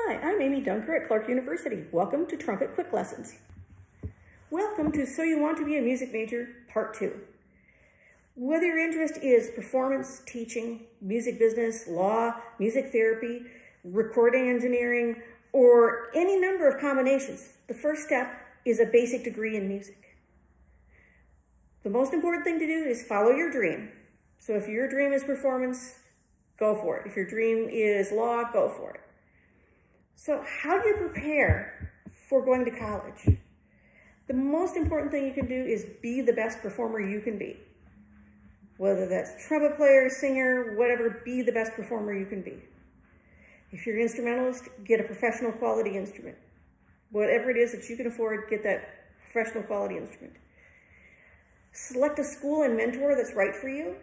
Hi, I'm Amy Dunker at Clarke University. Welcome to Trumpet Quick Lessons. Welcome to So You Want to Be a Music Major, Part 2. Whether your interest is performance, teaching, music business, law, music therapy, recording engineering, or any number of combinations, the first step is a basic degree in music. The most important thing to do is follow your dream. So if your dream is performance, go for it. If your dream is law, go for it. So how do you prepare for going to college? The most important thing you can do is be the best performer you can be. Whether that's trumpet player, singer, whatever, be the best performer you can be. If you're an instrumentalist, get a professional quality instrument. Whatever it is that you can afford, get that professional quality instrument. Select a school and mentor that's right for you.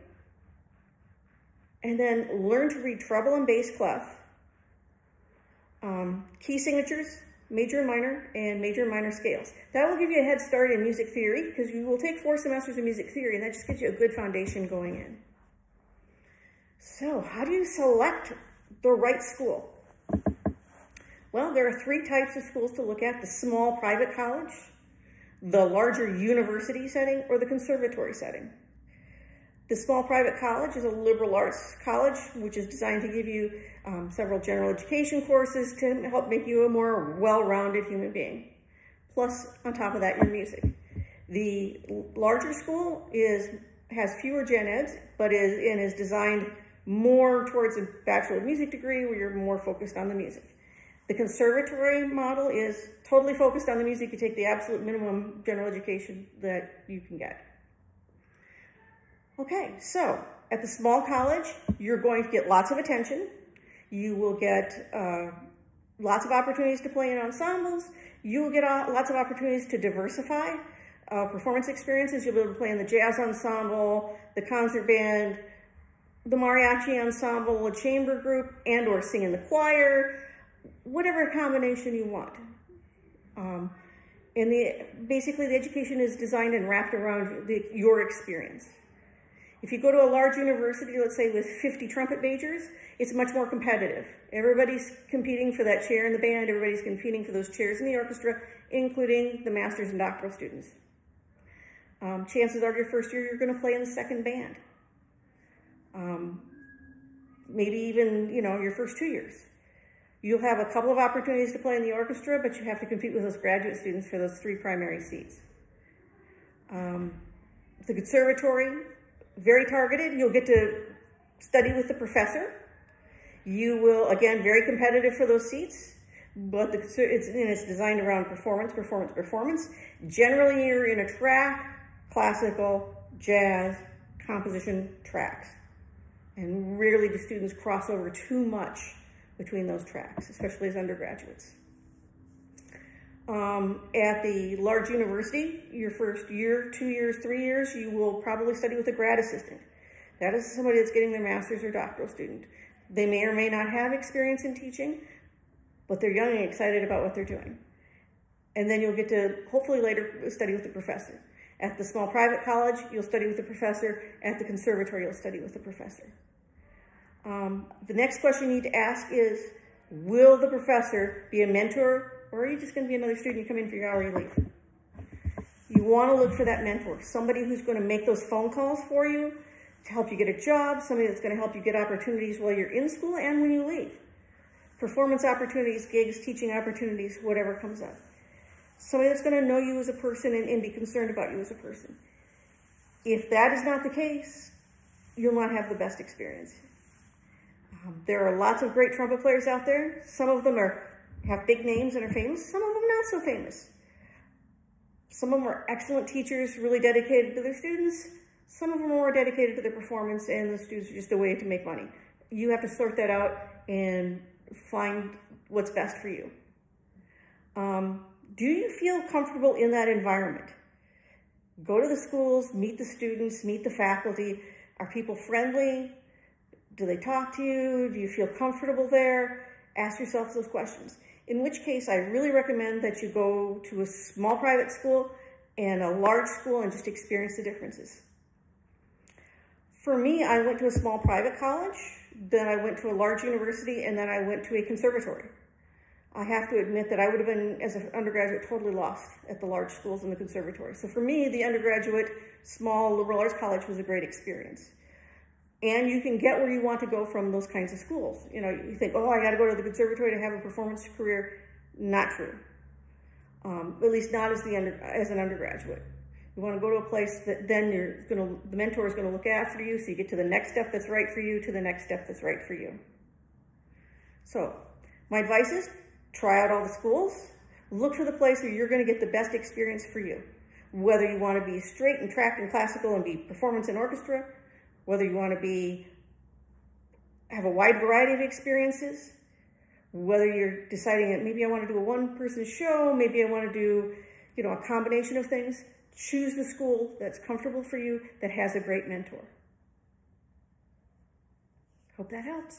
And then learn to read treble and bass clef. Key signatures, major and minor scales. That will give you a head start in music theory because you will take 4 semesters of music theory and that just gives you a good foundation going in. So how do you select the right school? Well, there are 3 types of schools to look at: the small private college, the larger university setting, or the conservatory setting. The small private college is a liberal arts college, which is designed to give you several general education courses to help make you a more well-rounded human being. Plus, on top of that, your music. The larger school has fewer gen eds, but is designed more towards a Bachelor of Music degree where you're more focused on the music. The conservatory model is totally focused on the music. You take the absolute minimum general education that you can get. Okay, so at the small college, you're going to get lots of attention. You will get lots of opportunities to play in ensembles. You will get lots of opportunities to diversify performance experiences. You'll be able to play in the jazz ensemble, the concert band, the mariachi ensemble, a chamber group, and or sing in the choir, whatever combination you want. Basically, the education is designed and wrapped around your experience. If you go to a large university, let's say with 50 trumpet majors, it's much more competitive. Everybody's competing for that chair in the band. Everybody's competing for those chairs in the orchestra, including the master's and doctoral students. Chances are your first year, you're going to play in the second band. Maybe even, your first 2 years. You'll have a couple of opportunities to play in the orchestra, but you have to compete with those graduate students for those 3 primary seats. The conservatory, very targeted. You'll get to study with the professor. You will, again, very competitive for those seats, but it's designed around performance. Generally, you're in a track, classical, jazz, composition tracks. And rarely do students cross over too much between those tracks, especially as undergraduates. At the large university, your first year, 2 years, 3 years, you will probably study with a grad assistant. That is somebody that's getting their master's or doctoral student. They may or may not have experience in teaching, but they're young and excited about what they're doing. And then you'll get to, hopefully later, study with the professor. At the small private college, you'll study with the professor. At the conservatory, you'll study with the professor. The next question you need to ask is, will the professor be a mentor, or are you just going to be another student? You come in for your hour, you leave. You want to look for that mentor, somebody who's going to make those phone calls for you to help you get a job, somebody that's going to help you get opportunities while you're in school and when you leave. Performance opportunities, gigs, teaching opportunities, whatever comes up. Somebody that's going to know you as a person and be concerned about you as a person. If that is not the case, you'll not have the best experience. There are lots of great trumpet players out there. Some of them have big names and are famous. Some of them not so famous. Some of them are excellent teachers, really dedicated to their students. Some of them are more dedicated to their performance, and the students are just a way to make money. You have to sort that out and find what's best for you. Do you feel comfortable in that environment? Go to the schools, meet the students, meet the faculty. Are people friendly? Do they talk to you? Do you feel comfortable there? Ask yourself those questions. In which case, I really recommend that you go to a small private school and a large school and just experience the differences. For me, I went to a small private college, then I went to a large university, and then I went to a conservatory. I have to admit that I would have been, as an undergraduate, totally lost at the large schools in the conservatory. So for me, the undergraduate small liberal arts college was a great experience. And you can get where you want to go from those kinds of schools. You know, you think, oh, I got to go to the conservatory to have a performance career. Not true. At least not as an undergraduate. You want to go to a place that then the mentor is going to look after you, so you get to the next step that's right for you, to the next step that's right for you. So my advice is try out all the schools. Look for the place where you're going to get the best experience for you. Whether you want to be straight and tracked and classical and be performance and orchestra, whether you want to have a wide variety of experiences, whether you're deciding that maybe I want to do a one-person show, maybe I want to do, a combination of things. Choose the school that's comfortable for you, that has a great mentor. Hope that helps.